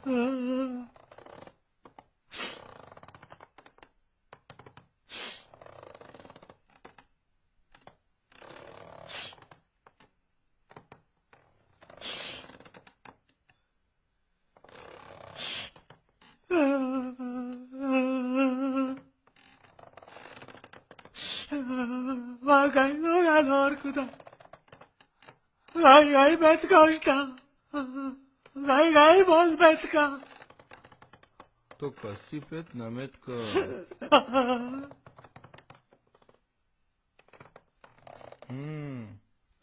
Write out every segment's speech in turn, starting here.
Magari खुदा गाई गाई बैठ का उठा गाई गाई बहुत बैठ का तो कसी पेट नमेत का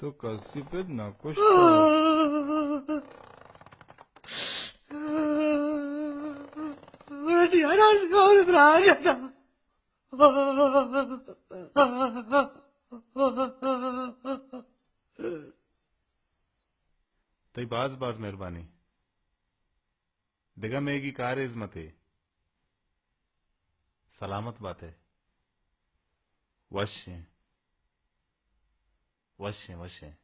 तो कसी पेट नाकुश का मुझे यार कौन ब्राज था तई बाज बाज मेहरबानी दिगा मेगी कार इज़्मत है सलामत बात है वश्य वश्य वश्य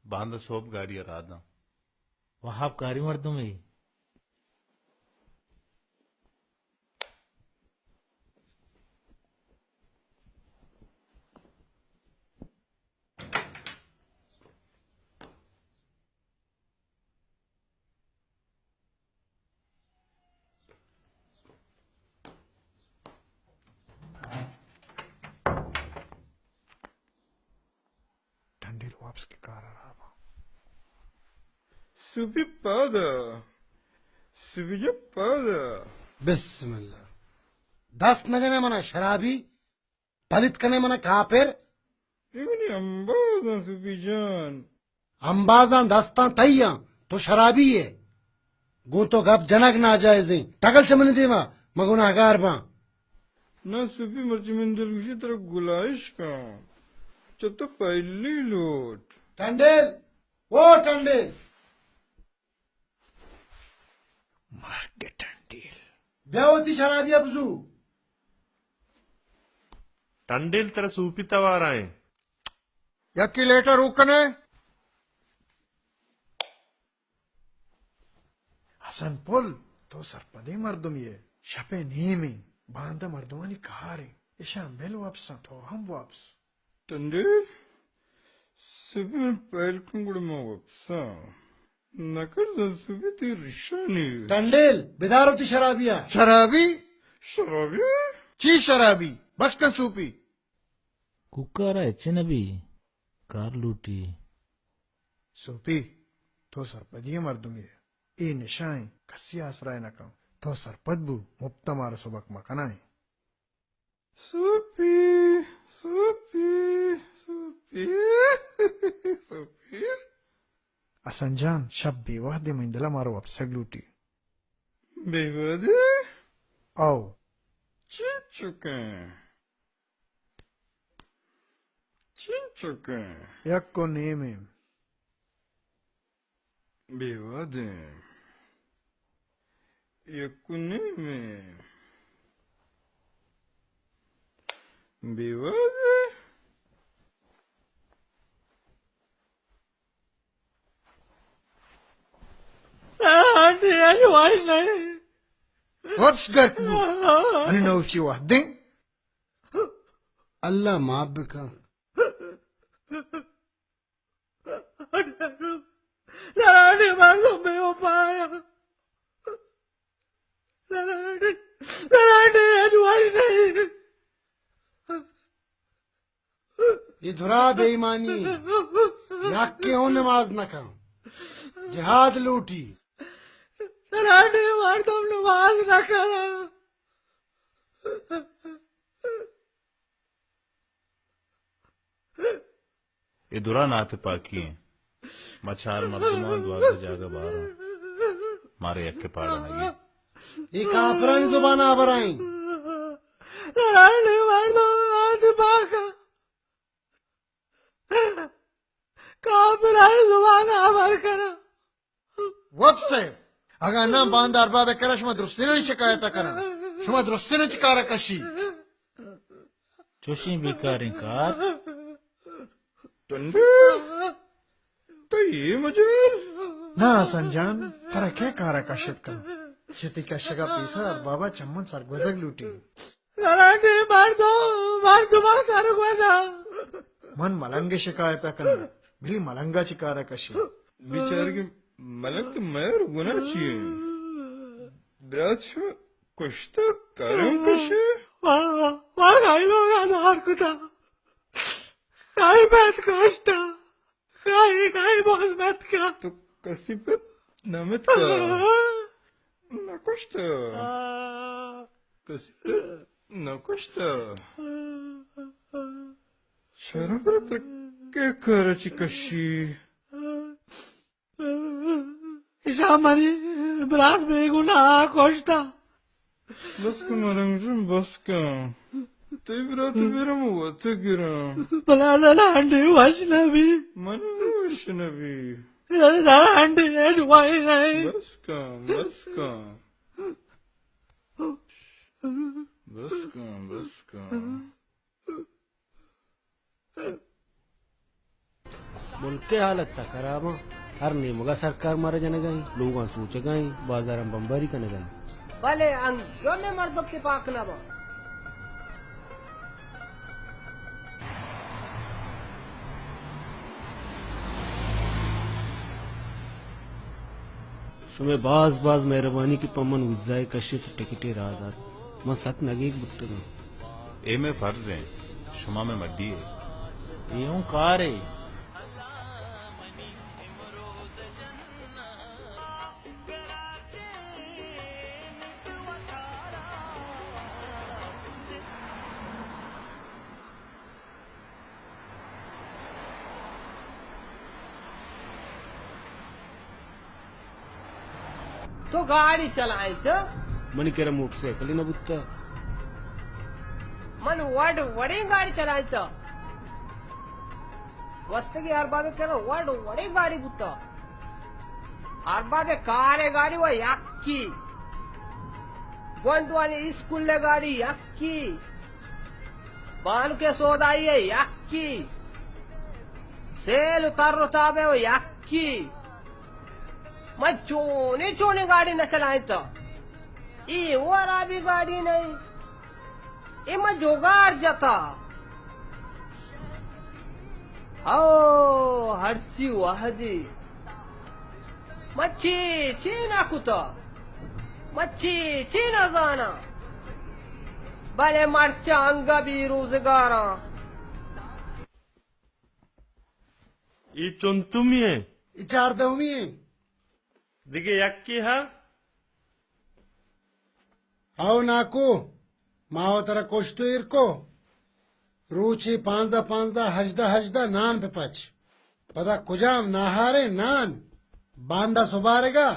बांध सोप गाड़ी राधा वहाब कारी मर्दों में ठंडी वापस की कार आ रहा सुबी पादा सुबी जो पादा बिस्मिल्लाह दस नगने मना शराबी पलित कने मना काफिर इवनी अंबाज़ा सुबी जान अंबाजा दस्तां तैया तो शराबी है गो तो गप जनक ना जायज़े टकल चमन देवा मगुनाहगार बा ना सुबी मर्जमिंदल उसी तरह गुलाइश का चतो पहली लोट टंडेल ओ टंडेल मार के टंडेल ब्यावती शराबी अबजू टंडेल तरह सूपितवाराए यकी लेटर उकने हसन पुल तो सरपदे मर्दुम ये शपे नीमी बांधा मर्दुमानी कहारे ईशान बेल वापस तो हम वापस तंडे सुबी पहल कुंगड़ में वक्सा नकर सुबी ती रिशानी टंडेल बिदारोती शराबिया शराबी शराबी ची शराबी बस का सूपी कुकर है चिनबी कार लूटी सूपी तो सरपदी मर्दुम ये ई निशाई कसी आसराय न कम तो सरपदबू मुफ्त मार सुबक मकनाए सूपी सूपी सूपी सूपी असंजान शब बेवाह दे महिंदला मारो अब सगलूटी बेवादे आओ चिन चुके यक को नेमे बेवादे यकुने में बेवादे Auntie, why not? What's that? I know she was ding. अल्लाह माफ बिका Narani मारो मैं हो पाया Narani अजवाई नहीं ये धुरा बेईमानी याक के हो नमाज न का जिहाद लूटी Narani मार तुम नमाज न करा ये दुरा नाते पाकी है मचार मर्दमा द्वारा जागा बारा मारे यक्के पाड़ा नहीं ये काफरानी जुबान आबराई Narani मार दो आद बाका काफरानी जुबान आवर करा वब से अगर ना बांदार बाबे करा शुमा दुरुस्ती नहीं शिकायत करा शुमा दुरुस्ती नहीं चिकारा कशी चोशी बेकारी कार टंडे तो ये मजल ना संजान तरा क्या कारा कशत का चिति कशगा पीसा और बाबा चम्मन सरगवजग लूटी आंटी मार दो मार सारू गोसा मन मलंगे शिकायत करना बिली मलंगा चिकारा कशी बेचारे मलक मयर गुना चाहिए ब्रात शो कुछ तो करूं कशे मार गाई लोग आधार कुता गाई बैठ काश्ता गाई बॉस बैठ का तो कसी पे नमत का न कुछ तो कसी पे न कुछ तो शर्म पर क्या कराची कशी शामनी ब्रात बेगुना कोश्ता बस का मरंगजम बस का ते ब्रात बेरम हुआ ते गिरा बला आंटी वैष्णवी मन वैष्णवी आंटी एज वाई नहीं बस का बस का बस का बस का मुल्क के हालत सा खराब हर नेमगा सरकार मारे जाने गई लोग सोचे गई बाजार में बम्बारी करने गई भले अंग्यों ने मर्दों के पाक ना बा शुमे बाज बाज मेहरबानी की पमन विजाए कशे तो टिकटे राजात मैं सक नगेक बुत्तगा ए में फर्ज है शुमा में मड्डी है यूं कार है तो गाड़ी चलाई तो मन केरा मोटरसाइकिल न बुत्ता मन वड़ी गाड़ी चलाई तो वस्त की अरबाबे करो वड़ी गाड़ी बुत्ता अरबाबे कारे गाड़ी वो यक्की गोंडवानी स्कूल ले गाड़ी यक्की बान के सोदाई है यक्की सेल उतार रोताबे वो यक्की मैं चोनी गाड़ी न चलाई तो ये भी गाड़ी नहीं ये मैं जोगाड़ जाता हो हरची वाहदी मच्छी चीना कुता मच्छी चीना जाना भले मर्चा अंगा भी रोजगारा ये चुनतुमी है इचार दवमी दिगे यक्की हा आओ नाको माओ तरा कोश्तो इरको रूची पांचदा हजदा नान पे पच पता कुजाम नाहारे नान बांदा सुबारेगा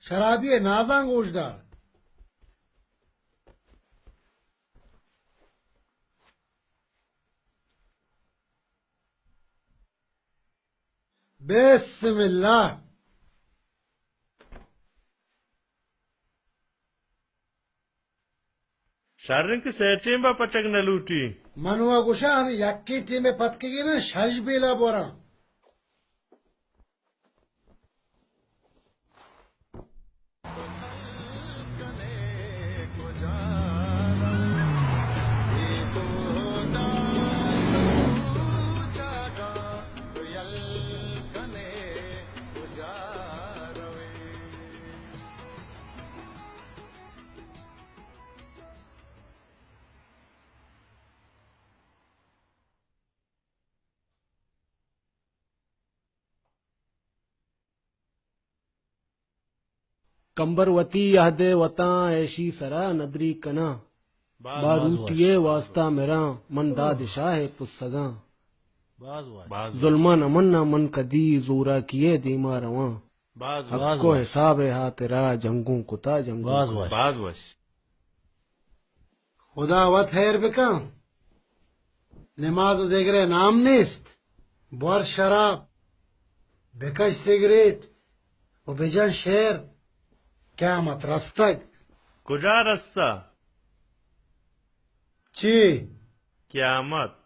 शराबी नाजांग गोशदार बिस्मिल्लाह शारिन की सेटिंग बा पचक न लूटी मनुआ गुशा हम यक्की टीम में पतकेगी ना शज बेला बोरा कंबरवती यहदे वता ऐशी सरा नदरी कना बारूतिये वास्ता मेरा मन दा दिशा है पुस्तगा जुल्मा न मन कदी जोरा किए दीमा रवा हक्को हिसाब है हा तेरा जंगू कुता जंगू बाज वश खुदा व खैर बिका नमाज जिगरे नाम निस्त बोर शराब बेकश सिगरेट और बेजन शेर क्या मत रस्तक कुजा रास्ता ची क्यामत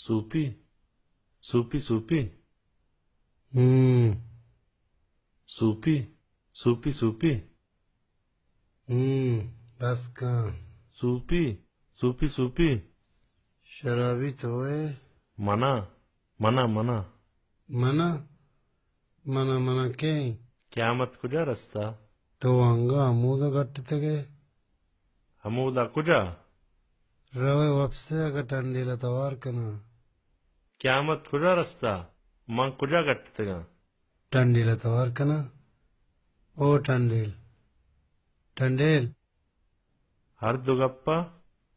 सूपी सूपी सूपी सूपी सूपी सूपी बस का सूपी सूपी सूपी शराबी तो है मना मना मना मना मना मना के क्यामत कुजा रस्ता तो हंगा अमूद गट्टते हमूदा कुजा रवे वपसे गटंडीला तवार कना क्यामत कुजा रस्ता मां कुजा गट्टतगा टंडीला तवार कना ओ टंडील टंडेल हर दुगप्पा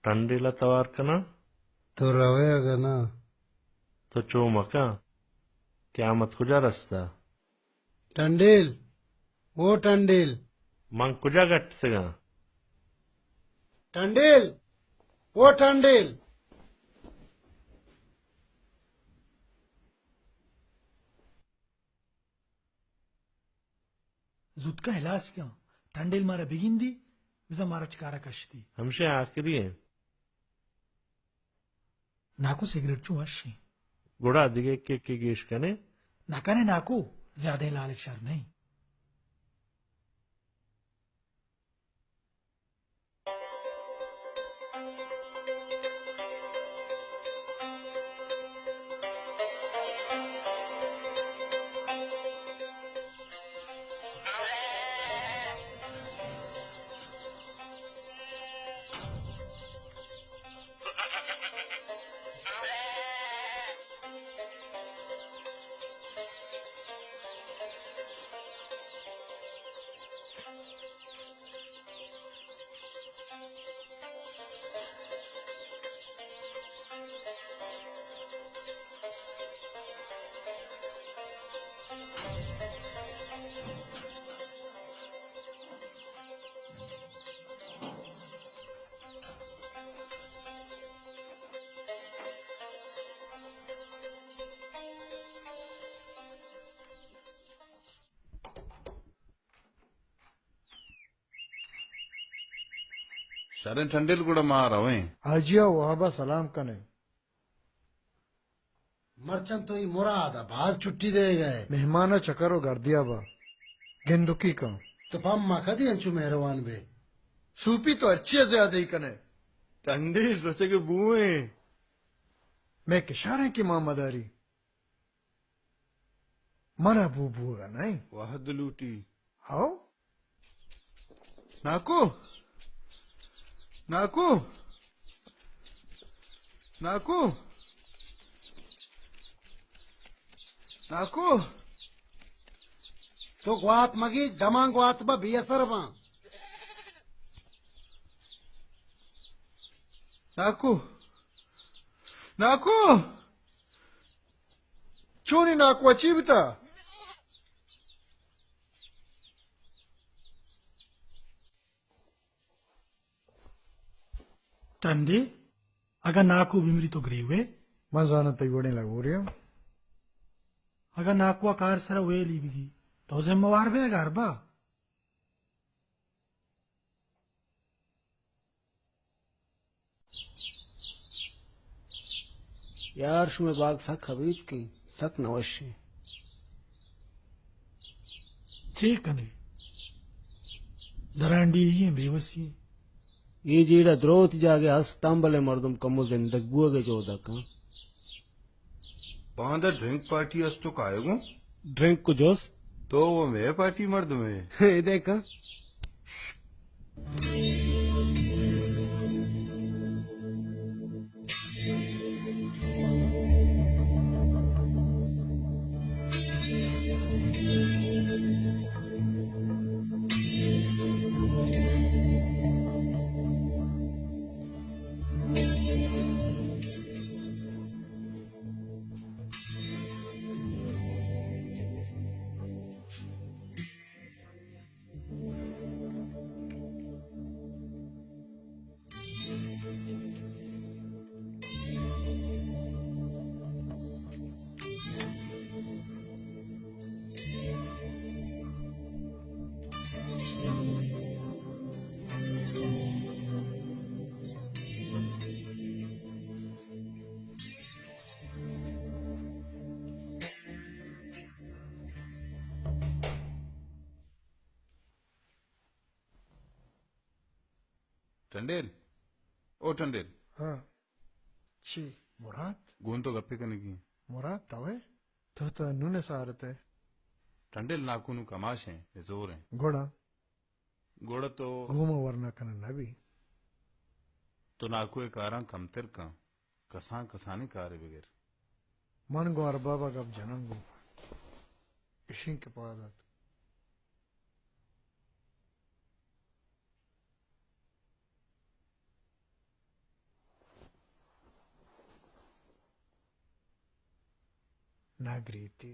टंडीला तवार कना तो रवे अगना तो चोमका क्यामत कुजा रस्ता टंडेल ओ टंडेल मां कुजा गट्टतगा टंडेल ओ टंडेल जुटका हिलास क्या टंडेल मारा बिगिंदी विजा मारा चिकारा कश्ती हमसे आखिरी है नाको सिगरेट चू वशी गुड़ा दिगे के गेश कने नाकाने नाको ज्यादा लाल शर नहीं शरण ठंडेल गुड़ा मां रवे हाजिया वहाबा सलाम कने मर्चन तो ही मुराद बाज छुट्टी दे गए मेहमाना चकरो कर दिया बा गेंदुकी का तो पम मा कदी अंचु मेहरबान बे सूपी तो अच्छे ज्यादा ही कने टंडेल सोचे के बुए मैं किशारे की मां मदारी मरा बूबूगा नहीं वहद लूटी हाओ नाकू नाकू नाकू नाकू तो ग्वात मगी दमांग ग्वात बा बियसर बा नाकू नाकू चोनी नाकू अचीबता टंडे अगर नाकू बिमरी तो ग्री हुए मजाना तैवड़े लगो रहे अगर नाकू आकार सरा वे ली बिगी तो जिम्मेवार बे गरबा यार शुमे बाग सक खबीब की सक नवशी ठीक कने दरांडी ही बेवसी ये जीड़ा द्रोत जागे हस्तांबले मर्दम कमो जिंदग बुआगे जोदा का बांधा ड्रिंक पार्टी अस्तु कायगो ड्रिंक को जोस तो वो मैं पार्टी मर्द में ये देखा टंडेल ओ टंडेल हाँ ची मुराद गून तो गप्पे करने की मुराद तवे तो नूने सारत है टंडेल नाकू कमाश है ये जोर है घोड़ा गोड़ तो घूम वरना कन नबी तो नाकू एक आरा कमतर का कसा कसाने कार बगैर मन गो अरबाबा गब जनंगो इशिं के पादत नागरीती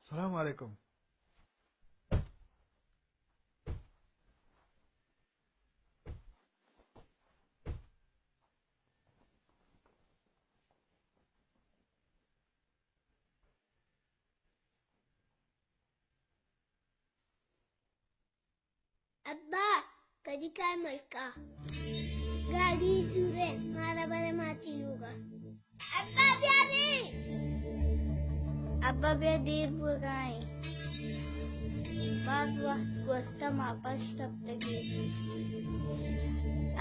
सलाम वालेकुम अब्बा कधी काय मलका गाडी जुरे मारा बरे माती होगा अब्बा प्यारे अब्बा बे देर बुगाए बात वक्त वस्ता मापाश तब तक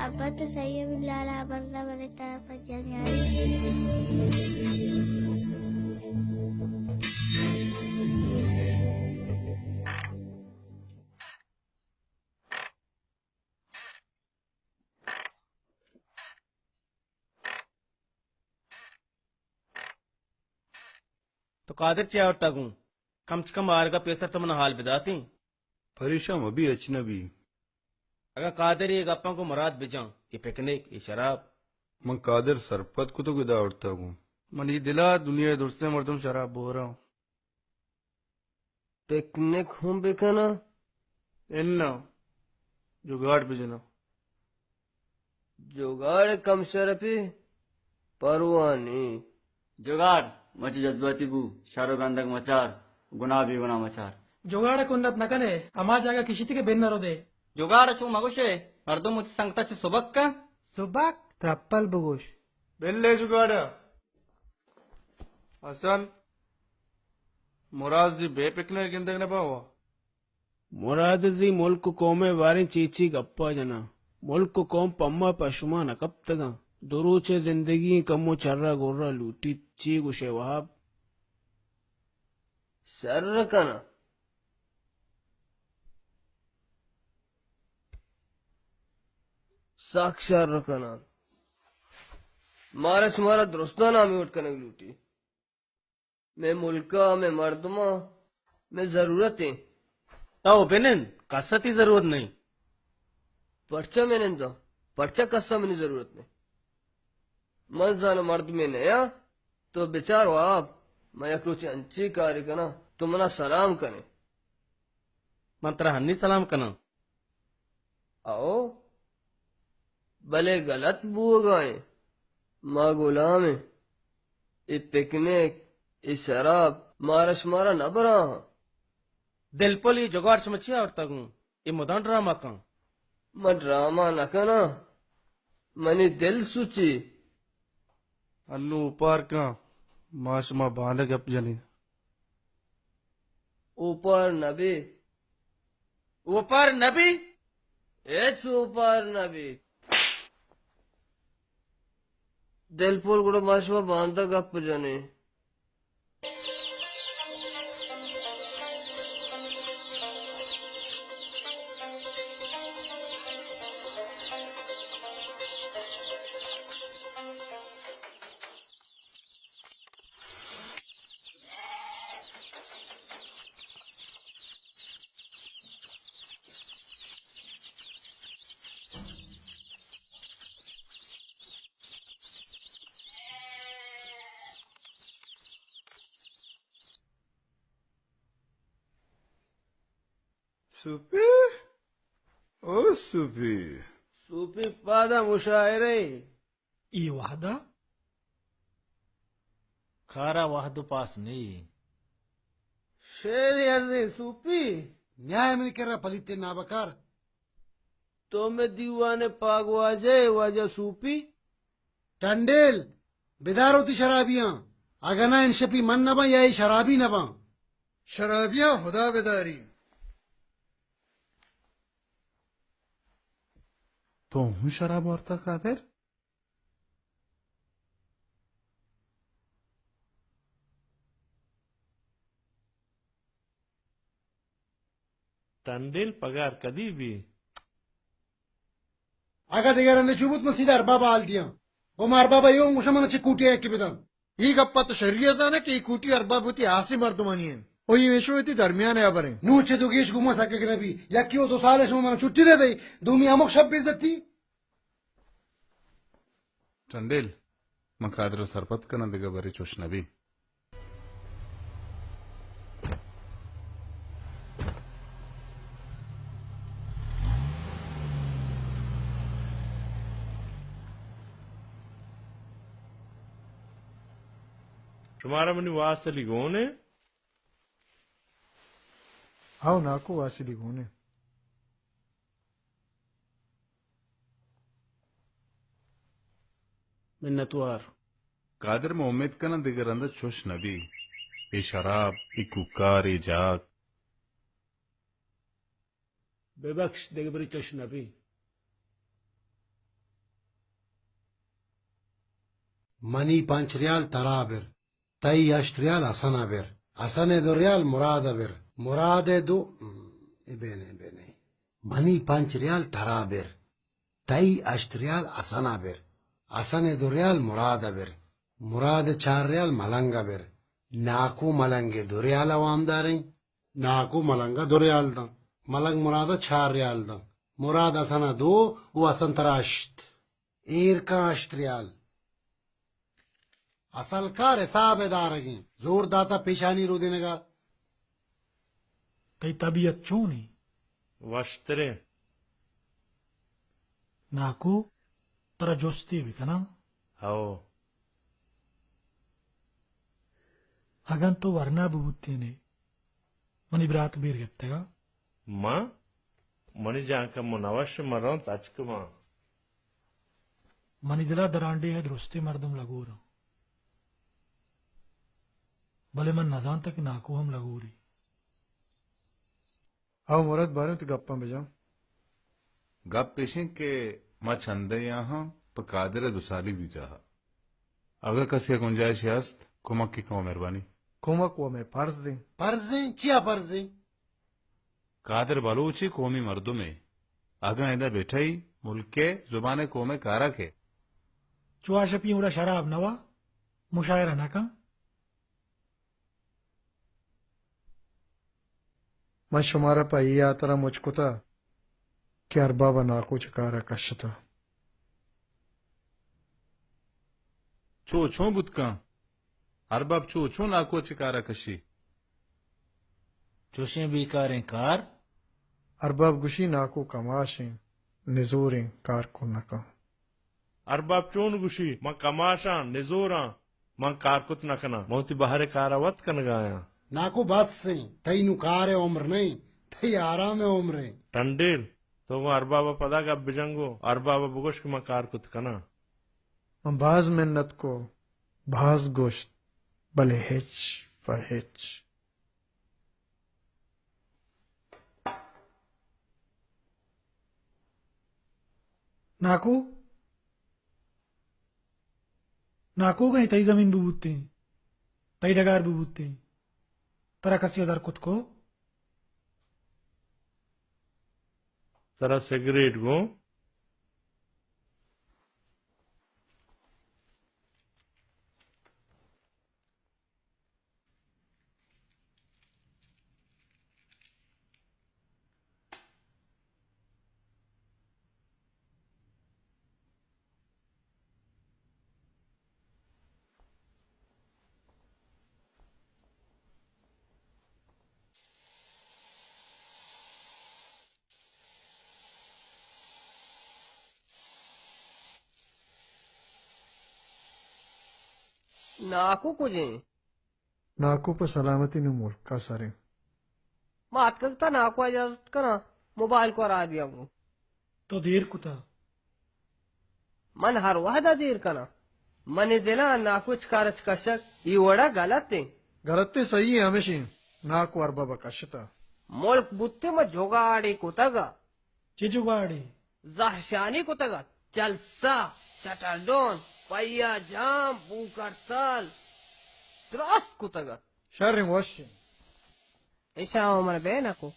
अब्बा तो सही है बिल्ला बरदा बरे तरफ तो कादिर चावटा गूं कम से कम आर का पैसा तो मन हाल बिदाती परेशान अभी अजनबी अगर कादिर ये गप्पा को मुराद बिजाऊं ये पिकनिक ये शराब मन कादर सरपत को तो किदा उड़ता हूँ मन ये दिला दुनिया दूसरे मर्दम शराब बो रहा हूँ पिकनिक हूँ बिकना इन्ना जुगाड़ बिजना जुगाड़ कम शरफी परवानी जुगाड़ मच जज्बाती बू शाहरुख खान तक मचार गुना भी गुना मचार जुगाड़ कुन्नत नकने अमा जागा किशिति के बेन रो दे जुगाड़ चू मगुशे अर्दो मुझ संगता चू सुबक का सुबक ट्रप्पल बुगोश बेल्ले जुगाड़ा हसन मुराद जी बेपिकने गिंदे न पावा मुराद जी मुल्क कौमे बारे चीची गप्पा जना मुल्क कौम पम्मा पशुमा न कब तक दुरूचे जिंदगी कमो चर्रा गोर्रा लूटी ची गुशे वहाब शर्र कना साक्षर रखना मारे सुमारा दुरुस्ता नामी उठकने लूटी मैं मुल्का मैं मर्दमा मैं जरूरत है ताओ बेनन कसती जरूरत नहीं पर्चा मैंने दो पर्चा कस्सा मैंने जरूरत नहीं मजान मर्द में नया तो बेचारो आप मैं अक्रोची अंची कार्य करना तुमना सलाम करें मंत्रा हन्नी सलाम कना आओ भले गलत बुआ गाए माँ गुलाम है ये पिकनिक ये शराब मारश मारा न बरा दिल पोली जुगाड़ चमचिया और तगू ये मुदान ड्रामा का मैं ड्रामा न करना मनी दिल सुची अन्नू ऊपर का माशमा बांधे गप जनी ऊपर नबी ऊपर नबी एच ऊपर नबी दिलपुर गुड़ माशमा बांधा गप जनी सुपी ओ सुपी सूफी पादा मुशायरे ई वादा खारा वाहदु पास नहीं शेर अर्जे सूफी न्याय में कर रहा पलिते नाबकार तो मैं दीवाने पागवाजे वाजा सूफी टंडेल बेदार होती शराबियां अगर ना इन शपी मन नबा या ये शराबी नबा शराबियां खुदा बेदारी तो हूं शराब और था कादिर? टंडेल पगार कदी भी आगा दिगर अंदे चुबुत में सीधा अरबाबा हाल दिया वो मार बाबा यो मुशमन चिकूटी के बिदन ಈ ಗಪ್ಪ तो शरीयत है ना कि कुटी अरबाबती आसी मर्दमानी है ओ ये वेशोती दरमियान है अबरे नूचे तो गेश घुमा सके कि नबी या क्यों 2 साल से मैंने छुट्टी दे दी दुमी अमुक शब बेइज्जत थी टंडेल मैं कादिर सरपत करना देगा बरी चोश नबी तुम्हारा मनी वासली गोने हाँ नाको वासिली गोने मिन्नतवार कादिर में उम्मीद करना देगा रंदा चोश नबी ये शराब ये कुकार ये जाग बेबख्श देगे बरी चोश नबी मनी 5 रियाल तराबिर तई 8 रियाल असनाबिर असने 2 रियाल मुरादबिर मुरादे 2 बेने मनी 5 रियाल तराबिर तई 8 रियाल असनाबिर असने 2 रियाल मुरादबिर मुरादे 4 रियाल मलंगाबिर नाकू मलंगे 2 रियाल अवामदारी नाकू मलंगा 2 रियाल दा मलंग मुरादा 4 रियाल दा मुराद असना 2 वो असन तराश्त ईर का 8 रियाल असल कार हिसाब दारगी जोर दाता पेशानी रो देने का तई तबीयत चूनी वस्त्रे नाकू तरा जोस्ती भी कना आओ अगन तो वरना बुबुत्ती ने मनी ब्रात बीर गत्तेगा मां मनी जांका मुनवश मरों तचकमा मनी दिला दरांडे है दुरुस्ती मर्दम लगूर भले मन नजान तक नाकू हम लगूरी आओ मुराद बारे तो गप्पा में जाओ गप पेशें के मां छंदे यहाँ पर कादिर दुसाली भी चाहा अगर कसी गुंजाइश हस्त कुमक की कहो मेहरबानी कुमक वो में फर्ज चिया फर्जी कादिर बलूची कौमी मर्दों में आगा इधर बैठा ही मुल्क के जुबाने कौमे कारा के चुआ शपी उड़ा शराब नवा मुशायरा ना का मैं शुमारा पाई यात्रा मुझको था कि अरबाबा नाको चकारा कशता छो छो बुतका अरबाब छो छो नाको चिकारा कशी चोशे बीकारें कार अरबाब गुशी नाको कमाशें निजोरें कार को नका अरबाब चोन गुशी मां कमाशा निजोरा मां कारकुत नकना मोती बाहर कारावत कन गाया नाको बस से तई नु कार है उम्र नहीं तई आराम है उम्र टंडेल तो वो अरबाबा पदा का बिजंगो अरबाबा बुगोश की मां कारकुत कना मैं बाज मिन्नत को भाज गोश्त भले हिच व हिच नाकू नाकू कहीं तई जमीन बुबूते तई डगार बुबूते तरा कसी अदर कुत को तरह सिगरेट गो नाकू कुजे नाको पर सलामती नु मुल्क का सरे बात करता नाकू इजाजत करा मोबाइल को हरा दिया तो देर कुता मन हर वहदा देर कना मने दिला ना कुछ कारच कशक ये वड़ा गलत है गलत सही है हमेशा नाकू अरबाब कशता मुल्क बुत्ते में जोगाड़ी कुतगा चिचुगाड़ी जहशानी कुतगा जलसा चटरडोन पैया जाम बूकरताल त्रास्त कुतगा शर्रिंग वश ऐसा हमारे बहना को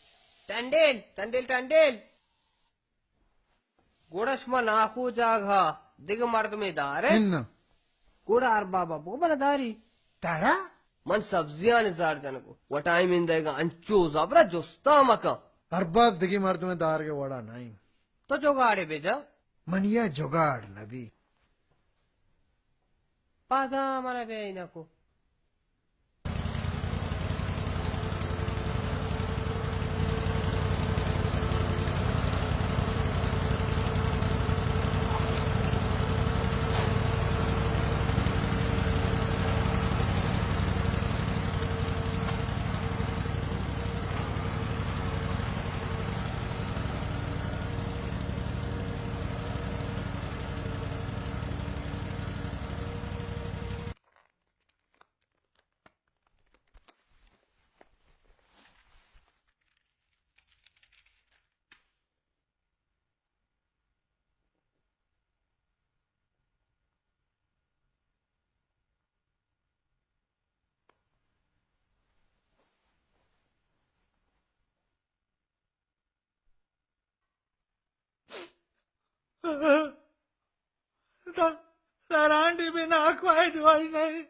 टंडेल टंडेल टंडेल गुड़शमा नाकू जागा दिग मर्द में दार है हिन्ना गुड़ा अरबाबा वो बरदारी तारा मन सब्जियां निजार जन को वो टाइम इन देगा अंचू जबरा जुस्ता मका अरबाब दिगी मर्द में दार के वड़ा नहीं तो जोगाड़े बेजा मनिया जुगाड़ नबी पादा हमारे बहना को Saranti भी नाकू है ज्वाई नहीं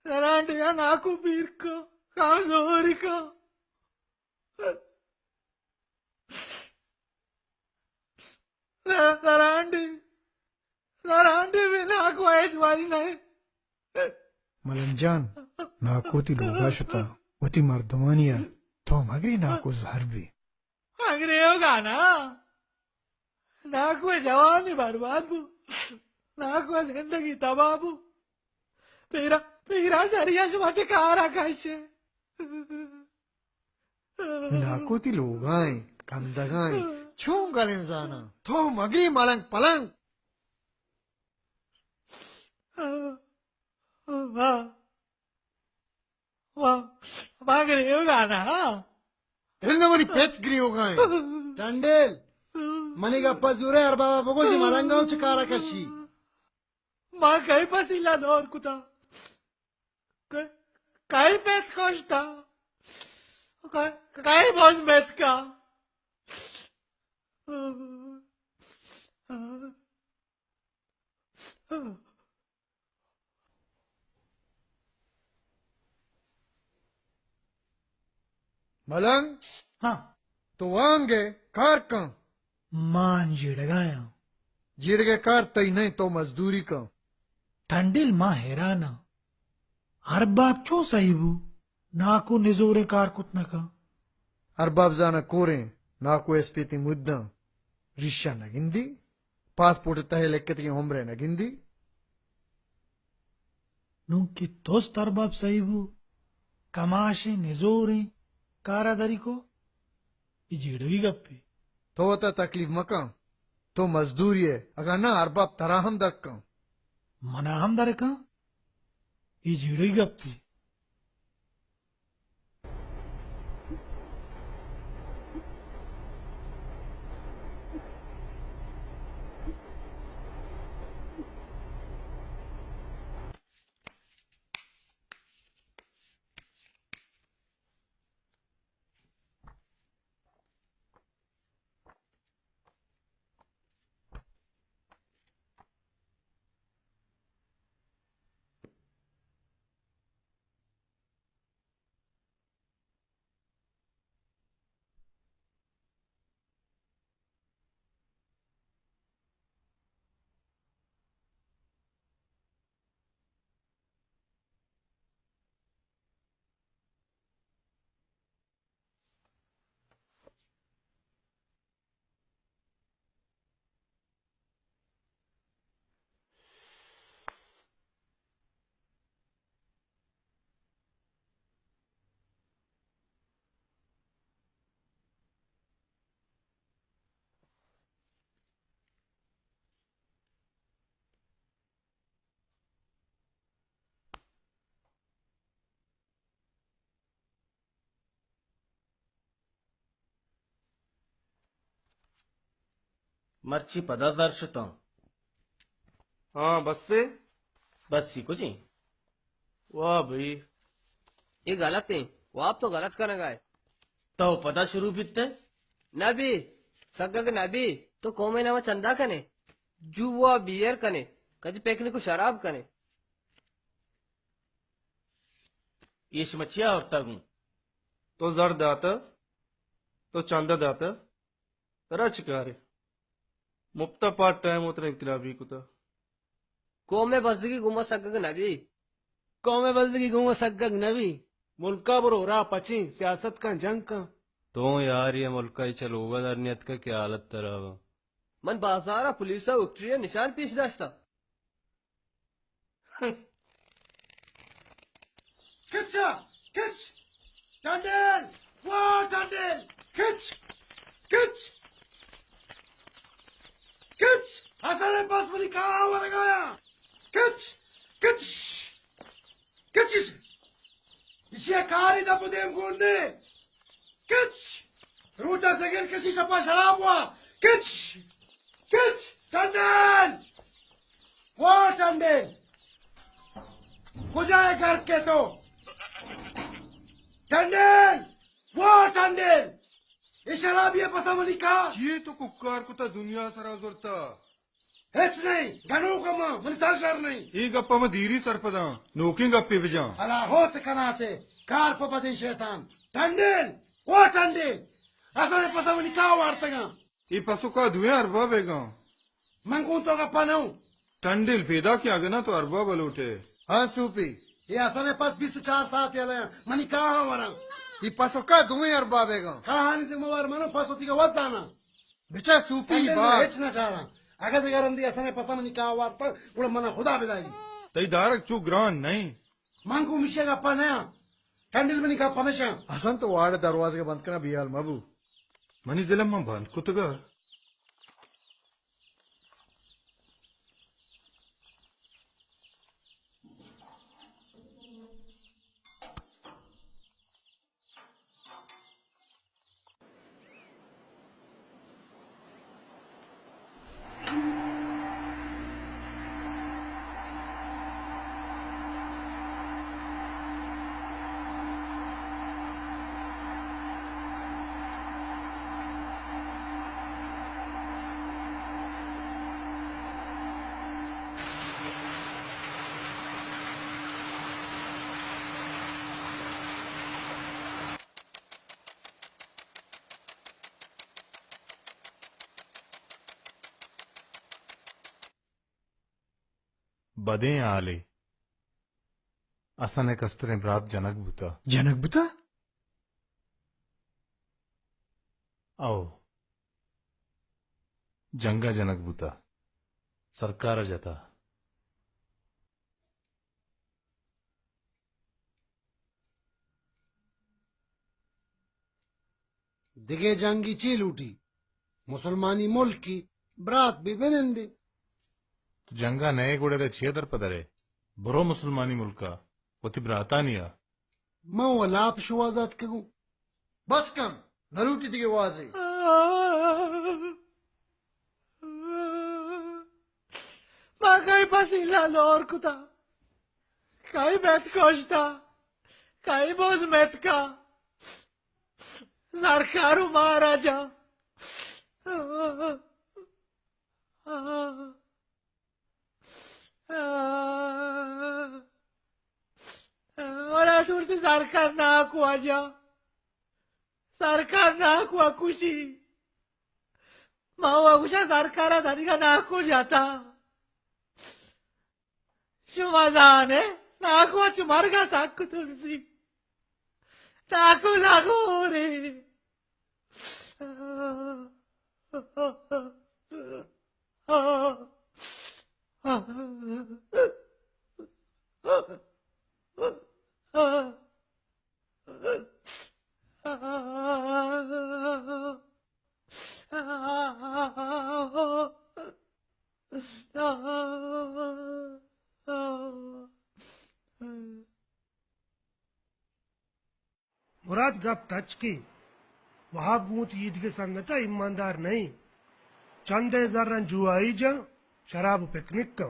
सरांटी का नाकू पीर को कमजोरी को सरांटी सरांटी भी नाकू है ज्वाई नहीं मलंजान नाकू ती लोगा शुता वती मर्दमानिया तो मगरी नाकू जहर भी अंग्रेज होगा ना नाकू जवानी बर्बाद बू नाकू जिंदगी तबाह बू पीरा पीरा सरिया शुमाचे कारा कैसे नाकू ती लोगाएं कंदगाएं छूं गलिंजाना तो मगरी मलंग पलंग वाह वाह अंग्रेज होगा ना इल्नवरी पेट ग्री होगाएं टंडेल मनिगा पजूरे अरबाबा बगोजी मलंगाव चिकारा कशी माँ कहीं पसीला दौर कुता कहीं पेट कोशता कहीं बोझ मेत का मलंग हाँ तो वांगे कार का मान जिड़गाया जिड़गे कार तई नहीं तो मजदूरी का ठंडिल माँ हैराना अरबाब चो सहीबू नाकू निजोरे कार कुतना का अरबाब जाना कोरे नाकू एसपीती मुद्दा रिश्या नगिंदी पासपोर्ट तहे लेक्कती होमरे नगिंदी नुंकी दोस्त अरबाब सहीबू कमाशे निजोरे कारादरी को जिड़वी गप्पे तो वता तकलीफ मका तो मजदूरी है अगर ना अरबाब तराहम दक का मना हम दर का जिड़वी गप्पे मर्ची पदादर्शता हाँ बस से बस सी कुछ वाह भाई ये गलत नहीं, वो आप तो गलत करने गए। तो पता शुरू बीतते नबी सगग नबी तो कौमे नामा चंदा कने जुआ बियर कने कदी पेकने को शराब कने। ये मच्छिया और तगू तो जर दाता तो चांदा दाता तरा चिकारे मुफ्ता पार्ट टाइम उतरे इनकलाबी कुता कौमे बजगी गुमा सगग नबी कौमे बल्दगी गुमा सगग नबी मुल्का बरो रा पची सियासत का जंग का तो यार ये मुल्क ही चलोगा दरनियत का क्या हालत तरह मन बाजारा पुलिस उठरी निशान पीछ दाश्ता। Kitcha! Kitch! Tandil! Whoa, Tandil! Kitch! Kitch! Kitch! Hasan ne pas mani kaha हुआ लगाया? Kitch! Kitch! Kitch! इसे कारी दा पुदेम गुन्ने! Kitch! रूटा से गिर किसी शपा शराब हुआ! Kitch! Kitch! Tandil! Whoa, Tandil! बुझाए घर के तो टंडेल वो टंडेल ये शराब ये पसामनी का ये तो कुक्कार कुता दुनिया सरा जुरता हेच नहीं गनो कमा मन साशर नहीं ई गप्पा में धीरी सरपदा नोकिंग गप्पे बिजा अला होत कनाते कार को बदी शैतान टंडेल वो टंडेल असने पसामनी का वार्तगा ई पसु का दुए अरबा बेगा मंगू तो का पनो टंडेल पैदा किया गना तो अरबा बलोटे हाँ सूपी ये असने पास 24 साथ याले मनी कहा वरंग ये पासो का दुए अरबा बेगा कहानी से मवार मनो पासो ती का वजाना बिचा सूपी बा हेच ना चारा अगर से गरंदी असने पसा मनी कहा वार्ता उड़ा मना खुदा बिलाई तई दारक चू ग्रान नहीं मांगू मिशे का पना कैंडल मनी का पमेशा हसन तो वाड़ दरवाजे बंद करना बियाल मबू मनी दिलम में बंद कुतगा बदे आले असने कस्तरे ब्रात जनक बुता जनक बुता आओ जंगा जनक बुता सरकार जता दिगे जंगी चील उठी मुसलमानी मुल्क की ब्रात भी बिनंदे जंगा नए गुड़े दे छेदर पदरे बुरो मुसलमानी मुल्का वती ब्रातानिया मैं वो लाप शुआजात करूं बस कम नलूटी दिगे वाजे मा काही पसिला लोर कुता काही मेत कोष्टा काही बोज मेतका सरकारू महाराजा और दूर से सरकार ना कुआ जा सरकार ना कुआ खुशी मावा कुशा सरकार धनी का ना को जाता शुमाजान है ना कुआ चुमार का साकु तुलसी नाकु लागो रे मुराद गप टच की वहां बूत ईद के संगत ईमानदार नहीं चंद जर्रन जुआई जा शराब पिकनिक का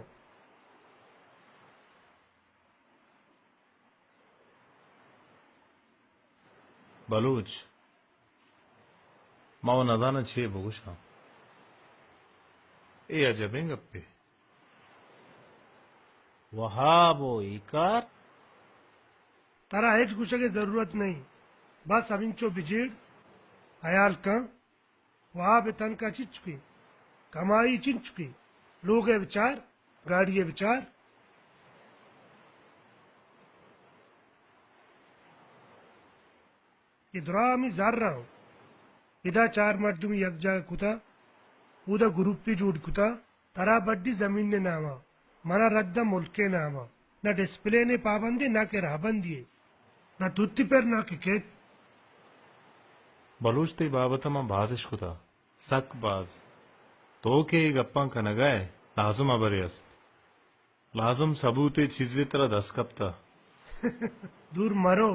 बलूच माओ नदाना छे बगुशा ए अजबें गप्पे वहाबो इकार तारा हेज कुछ की जरूरत नहीं बस अब इंचो बिजेड़ अयाल का वहां बेतन का चिचुकी कमाई चिंचुकी लोग विचार गाड़ी विचार इधरा मी जार रहा हूं इधा चार मर्दुम यक जगह कुता उदा ग्रुप भी जुड़ कुता तरा बड्डी जमीन ने नामा मना रद्दा मुल्क के नामा न डिस्प्ले ने पाबंदी ना के राबंदी न तुत्ती पर ना क्रिकेट बलूच ते बाबतमा बाजिश कुता सक बाज तो के गप्पा कनगाए लाजुम अबरियस्त लाजुम सबूते चीजें तरह दस कप्ता दूर मरो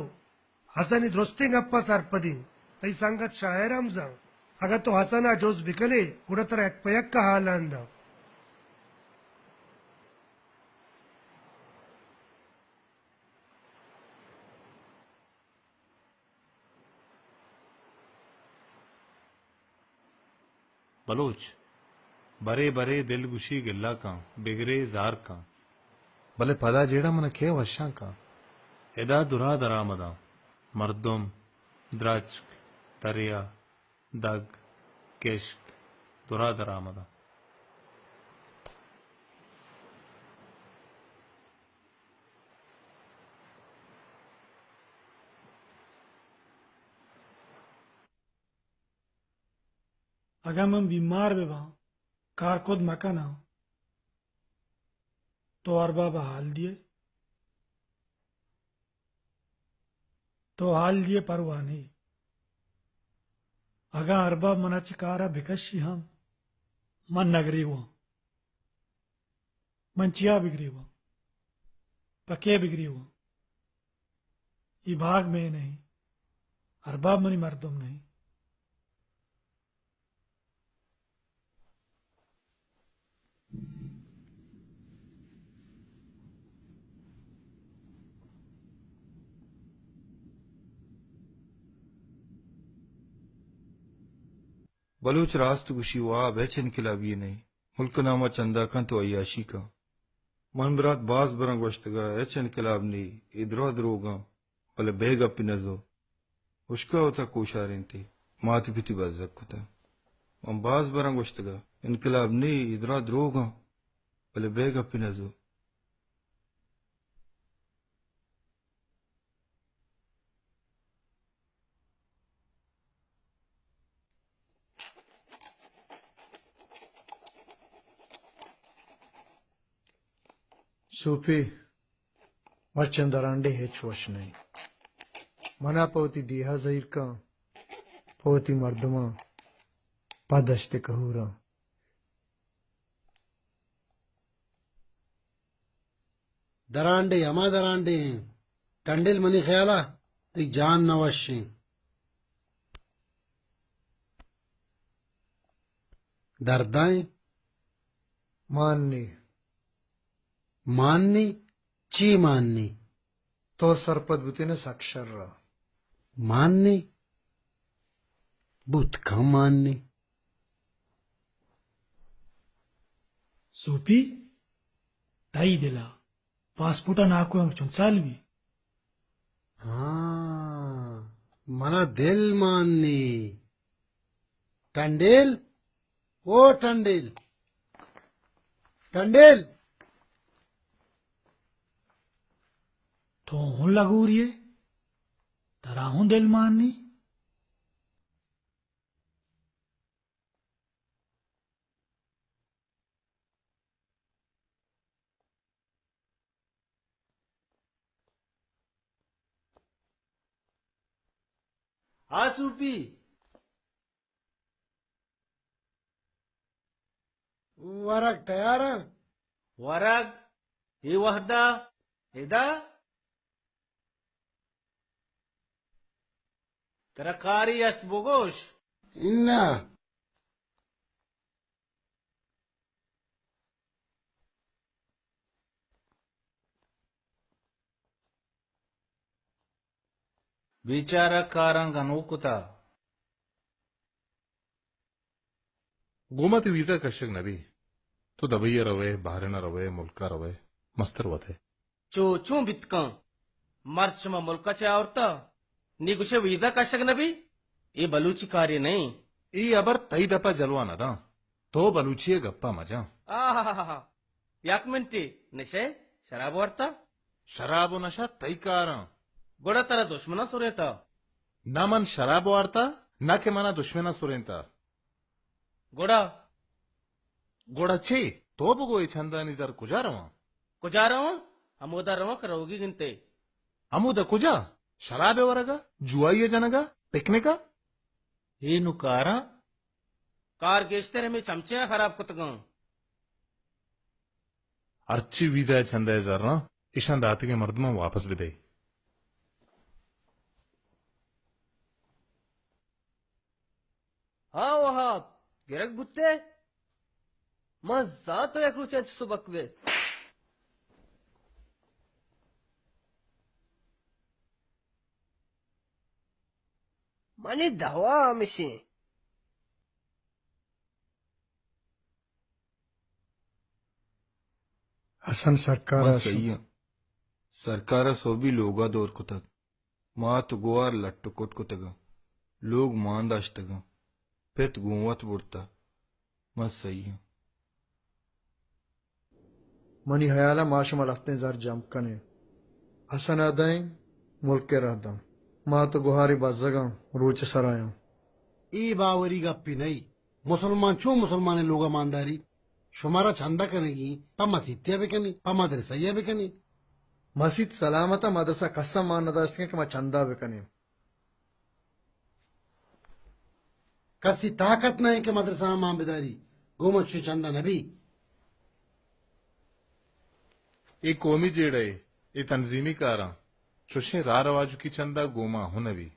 हसन दुरुस्ती गप्पा सरपदी तई संगत शायर हमजा अगर तो हसना जोस बिकले उड़ा तरह एक पयक का हाल आंदा बलूच बरे बरे दिल गुशी गिल्ला का बिगरे जार का भले पदा जेड़ा मन खे वशा का एदा दुरा दरामदा मर्दुम द्राचक तरिया दग केश्क दुरा दरामदा अगर मैं बीमार बेबा कार खुद मकाना तो अरबा बहाल दिए तो हाल दिए परवाह नहीं अगा अरबा मना चिकारा भिकशी हम मन नगरी हुआ मंचिया बिगड़ी हुआ पके बिगड़ी हुआ ये भाग में नहीं अरबाब मनी मर्दुम नहीं बलूच रास्त गुशी वाह बेच इनकलाबी नहीं मुल्क नामा चंदा का तो अयाशी का मन बरात बाज बरंग वश्तगा एच इनकलाब नी इधरो दरोगा भले बेगा पिनजो उसका होता कोशारें थी मात पिति बाजक होता मन बाज बरंग वश्तगा इनकलाब नी इधरो दरोगा भले बेगा पिनजो सूफी मर्चंदरांडे है छोश नहीं मना पवती दिहा जहीर का पवती मर्दमा पादश्ते कहूरा दरांडे अमा दरांडे टंडिल मनी ख्याला ती जान नवशी दर्दाएं माननी माननी ची माननी तो सरपद बुतीने साक्षर रहा माननी बुत का माननी सूपी ताई दिला पासपोर्टा नाको चुनसालवी हाँ मना दिल माननी टंडेल ओ टंडेल टंडेल तो हूं लगू रही तरा हूं दिल माननी हाँ सूपी वरक तैयार है वरग ये वहदा हिदा तरकारी अस्त बोगोश इन्ना बिचारा कारां गनो कुता गोमत वीजा कशक नबी तो दबैया रवे बाहर न रवे मुल्का रवे मस्तर वथे चोचू बितका मर्द शुमा मुल्का चे औरता नी गुशे वीजा कशक नबी ये बलूची कार्य नहीं ई अबर तई दपा जलवा नदा तो बलूचिये गप्पा मजा आहा याक मिनटी निशे शराब वार्ता शराबो नशा तई कारा गोड़ा तारा दुश्मना सुरेता न मन शराब वार्ता न के मना दुश्मना सुरेंता गोड़ा गोड़ाचे तो बगो ये छंदानी जर कुजा रवा कुजा रहा अमोदा रवा करोगी गिनते अमुदा कुजा शराबे वरगा जुआइये जनगा पिकनिका ये नुकारा कार गेस्ते में चमचे खराब कुतगा अर्ची वीजा छंदा जरना ईशान दाती के मर्द में वापस भी दे हाँ वहां गिरक बुत्ते मजा तो एक रुचे सुबक वे मनी दवा मिशी हसन सरकार सही है सरकार सो भी लोगा दौर को तक मात गुआर लट्ट कोट को तगा लोग मांद तगा पेत गुवत बुड़ता मत सही है मनी हयाला माशमा लखते जर जमकने हसन अदाई मुल्क के रहदम माँ तो गुहारी बाजगा रोच सराया ई बावरी गप्पी नहीं मुसलमान छो मुसलमान लोग ईमानदारी शुमारा चंदा करेगी पम्मा सित्या बेकनी पम्मा दरसैया बेकनी मस्जिद सलामता मदरसा कसम मान नदाश्के के मैं चंदा बेकने कसी ताकत नहीं के मदरसा मां बेदारी गोमत शु चंदा नबी एक कौमी जेड़े ये तंजीमी कारा चुशे रा रवाजू की चंदा गोमा हो नबी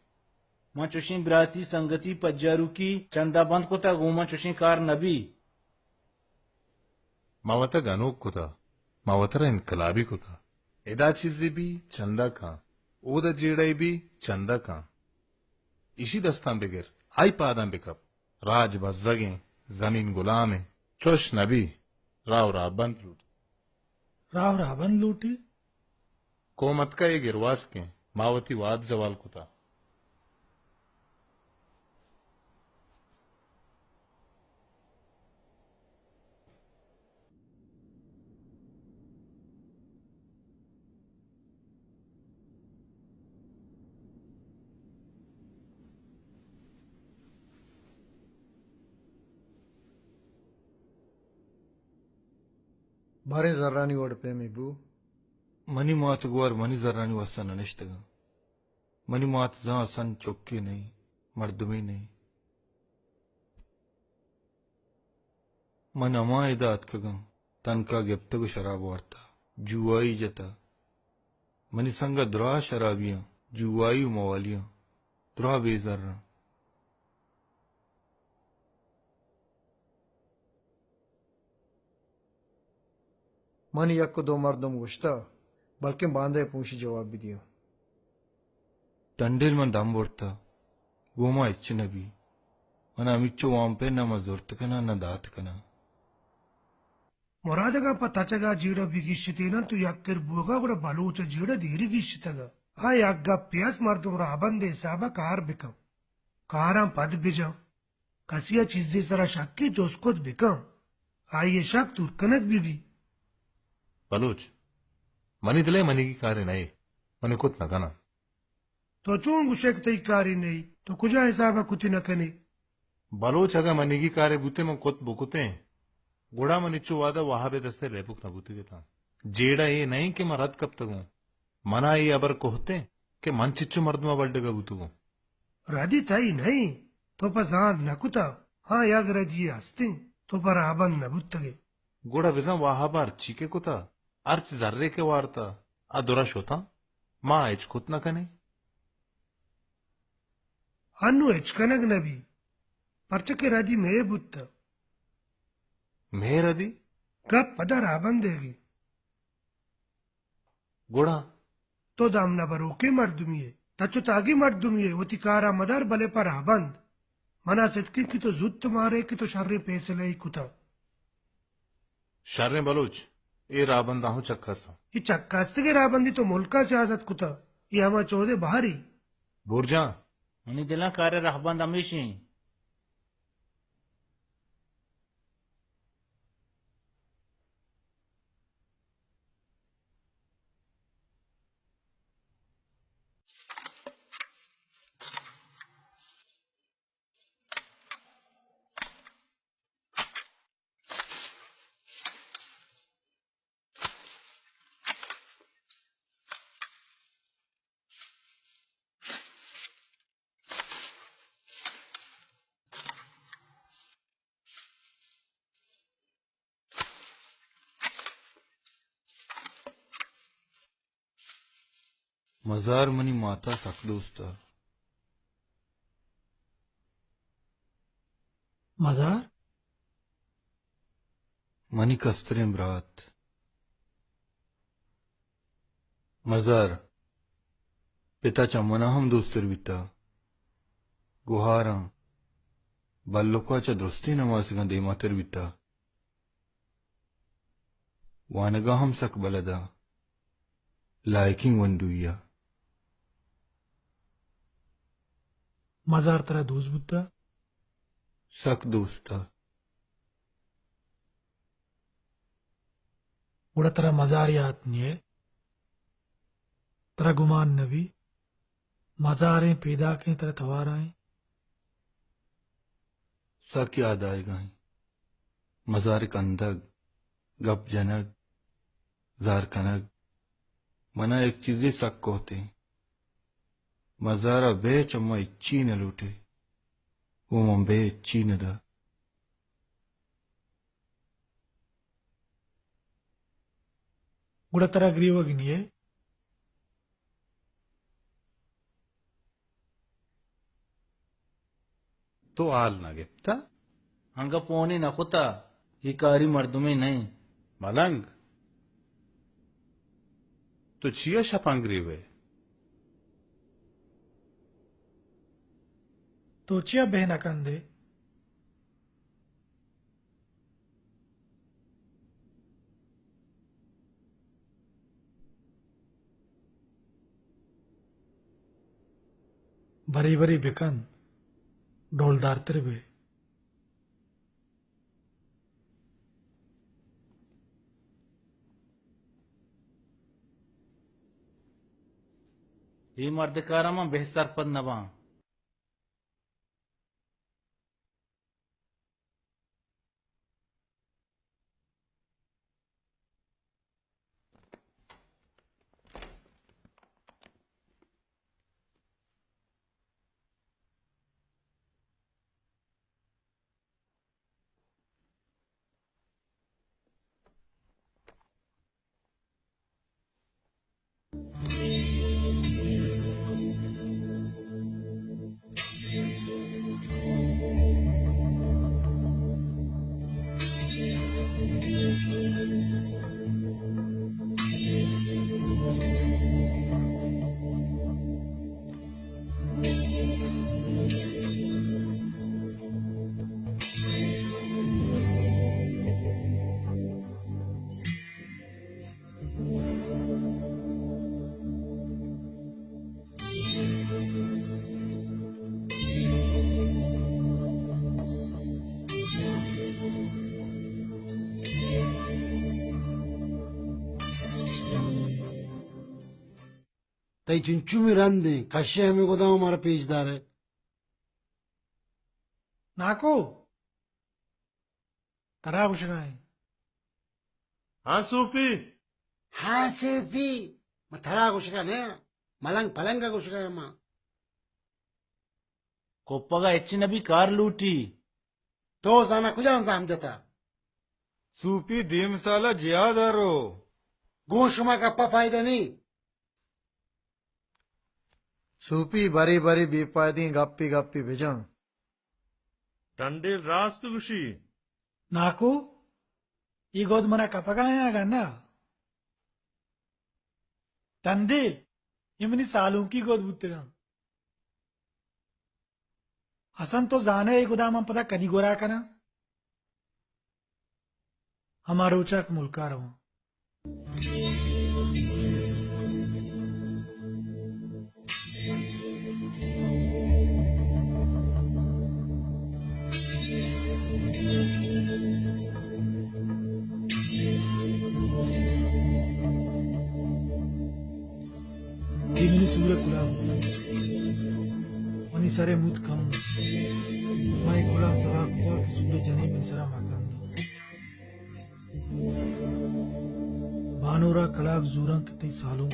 मां चुशी बिराती संगति पज्जारू की चंदा बंद कुता गोमा चुशी कार नबी मावता गनोक कुता मावतरा इनकलाबी कुता एदा चीजें भी चंदा का ओदा जेड़े भी चंदा का इसी दस्तां बिगर आई पादां बिकप राज बज्जगे जमीन गुलाम चुश नबी राव राबंद लूट राव रावण लूटी कोमत का ये गिरवास के मावती वाद जवाल कुता बारे जर्रानी ओडपे में बू मनी मात गुआर मनी जरानी वसन अनिश्तगा मनी मात जहां सन चौके नहीं मर्दमी नहीं मन अमा इदात कगं तन का गिप्तगु शराब वार्ता जुआई जता मनी संगा द्रा शराबियां जुआई मवालियां द्रा बेजर्रा मन यक को दो मर्दम गुश्ता बल्कि बांधे पूछी जवाब भी दियो टंडेल मन दम बोड़ता गोमा इच्छ नबी मन अमिच्चो वाम पे न मजोर्त कना न दात कना ಮೊರಾದಗ ಪತಾಚಗ ಜೀಡ ಬಿಗಿಶ್ಚಿತೇನ ತು ಯಾಕ್ಕಿರ್ ಬೂಗ ಕೂಡ ಬಲೂಚ ಜೀಡ ದೀರಿ ಗಿಶ್ಚಿತಗ ಆ ಯಾಗ್ಗ ಪ್ಯಾಸ್ ಮರ್ದು ರಾಬಂದೆ ಸಾಬ कार बिकम कारा पद बिजम कसिया चीजें सरा शक्की जोस्कोत बिकम आइए शक तुर्कनक बीबी बलूच मनी दिले मनी की कार्य नहीं मनी कुछ न कना तो चूं गुशेक तई कारी नहीं तो कुजा हिसाबा कुति न कने बलोच अगर मनी की कार्य बुते में कुत बुकुते गुड़ा मनिच्चो वादा वहां बे दस्ते लेपुक न बुती देता जेड़ा ये नहीं कि मैं रद कब तक हूं मना ये अबर कोहते कि मन चिच्चो मर्दमा बल्डगा बुतु राधी ताई नहीं तो पसाद न कुता हाँ याग रजी हस्ते तो पर आबन न बुत्तगे गुड़ा विजा वहां बार चीके कुता अर्च जर्रे के वार्ता अदुरश होता माँ एच कुत न कने अन्नु हेचकनग नबी पर्चके राधी मे बुत्ता मेहरदी गप पदा राबन देगी गुड़ा तो दामना बरो के मर्दुमिये तच्चु तागी मर्दुम ये वतिकारा मदर बले पर आबंद मना सिद्की की तो जुत्त मारे की तो शर्रे पेसले ही कुता शर्रे बलूच ए राबंदा हूं चक्का सा ये चक्कास्ते के राबंदी तो मुल्का सियासत कुता ये हमा चौदे बाहरी बुरजा उन्हीं दिला कार्य रहबंद हमेशा मजार मनी माता सक दोस्ता मजार मनी कस्तरे ब्रात मजार पिताच्या मना हम दोस्तर विता गुहारा बाल्लोकाच्या दृष्टी नमासगा देमातर विता वानगा हम सक बलदा लाइकिंग वंडुया मजार तरह दूस बुद्धा सक दोस्ता उड़ा तरह मजार याद नहीं है तरह गुमान नबी मजारें पैदा के तरह थवाराएं सक याद आएगा मजार कंदग गप जनक जार कनक मना एक चीजें सक होते मजारा बेच अम्मा इच्छी न लूटे वो मम्बे इच्छी न दा उड़ा तरह ग्रीव नहीं है तो आल ना गिफ्ता हंगा पोनी नकुता ही कारी मर्दुमे नहीं मलंग तो चिया शपांगरी वे तो चिया बहना कंदे बरी बरी बिकन डोलदार तिरबे ही मर्द कारमा बेहसर पद नबा तई चुंचू में रन दे कश्य हमें गोदाम हमारा पेजदार है नाको तरह कुछ है हाँ सूफी हाँ सेफी मैं थरा कुछ का नहीं मलंग पलंग का कुछ का माँ कोप्पगा ಹೆಚ್ಚಿನ भी कार लूटी तो जाना कुछ हम जाता सूपी दीम साला जियादारो गोशुमा का पा फायदा नहीं सूपी बारी बारी बेपायदी गप्पी गप्पी भेजा टंडेल रास्त गुशी नाको ये गोद मना कपगाया ना तंदील ये मनी सालों की गोद बुत्तेगा हसन तो जाने एक उदाम पता कदी गोरा कना हमारो उचक मुल्का रहो Ini sudah kulau. Oni sare mut kam. Mai kulau sara kulau ke sudah jani ben sara makan. Banura kalak zurang kiti salung.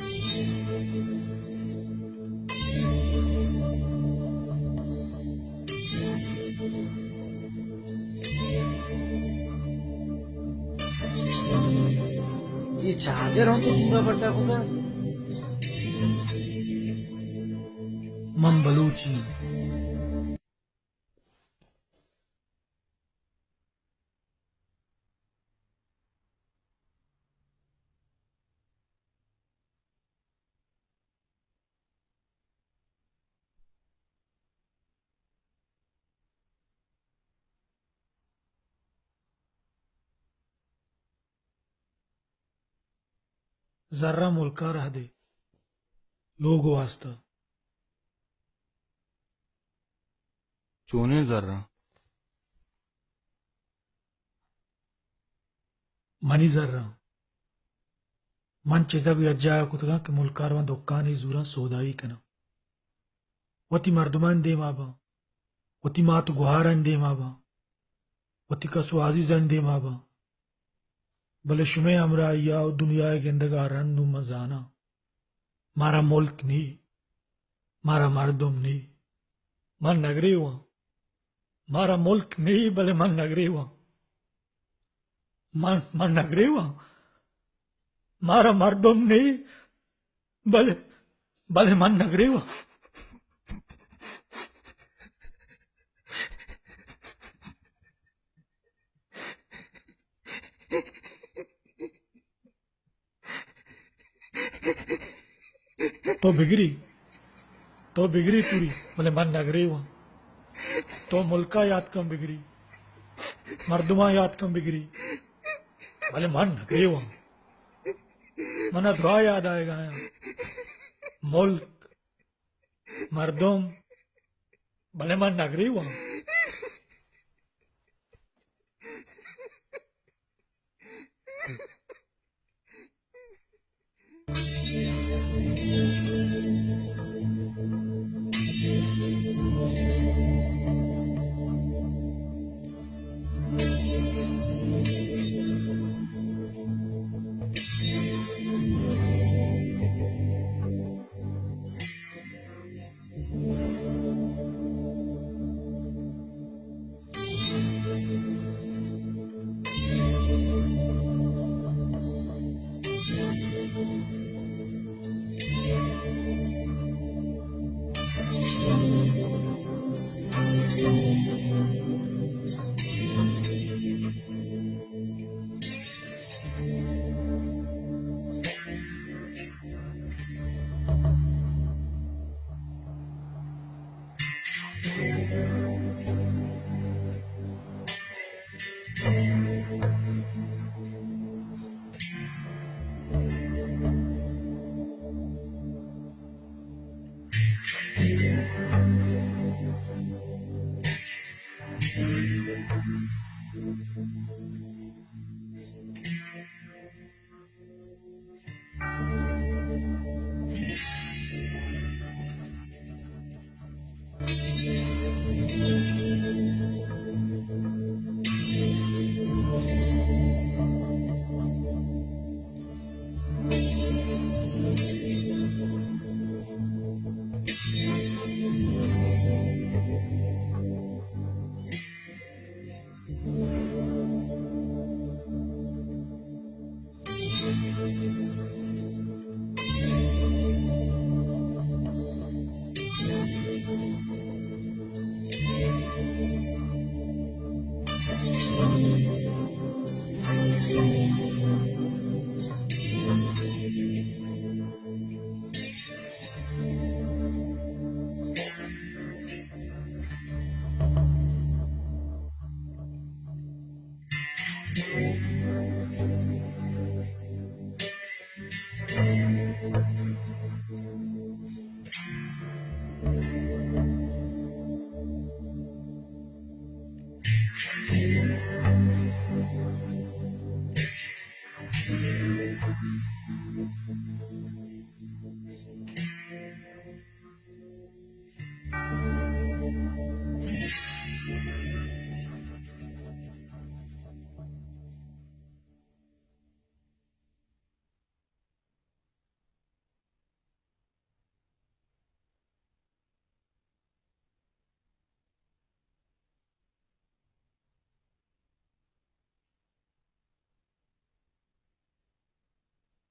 ये चादर हम तो सूरा पड़ता खुदा मन बलूची जर्रा मुल्का रह दे लोग वास्ता चोने जरा मनी जर्रा मन चेता भी अज्जा कुतगा के मुल्कार वन दुकान ही जूरा सौदाई कना वती मर्दमान दे माबा वती मात गुहारन दे माबा वती कसु आजीजन दे माबा भले शुमे हमरा या दुनिया के अंदगारन नु मजाना मारा मुल्क नहीं मारा मर्दुम नहीं मन नगरी हुआ मारा मुल्क नहीं भले मन नगरी हुआ मन नगरी हुआ मारा मर्दुम नहीं भले भले मन नगरी हुआ तो बिगड़ी पूरी भले मन नगरी हुआ तो मुल्का याद कम बिगड़ी मर्दुमा याद कम बिगड़ी भले मन नगरी हुआ मना दुआ याद आएगा मुल्क मर्दुम भले मन नगरी हुआ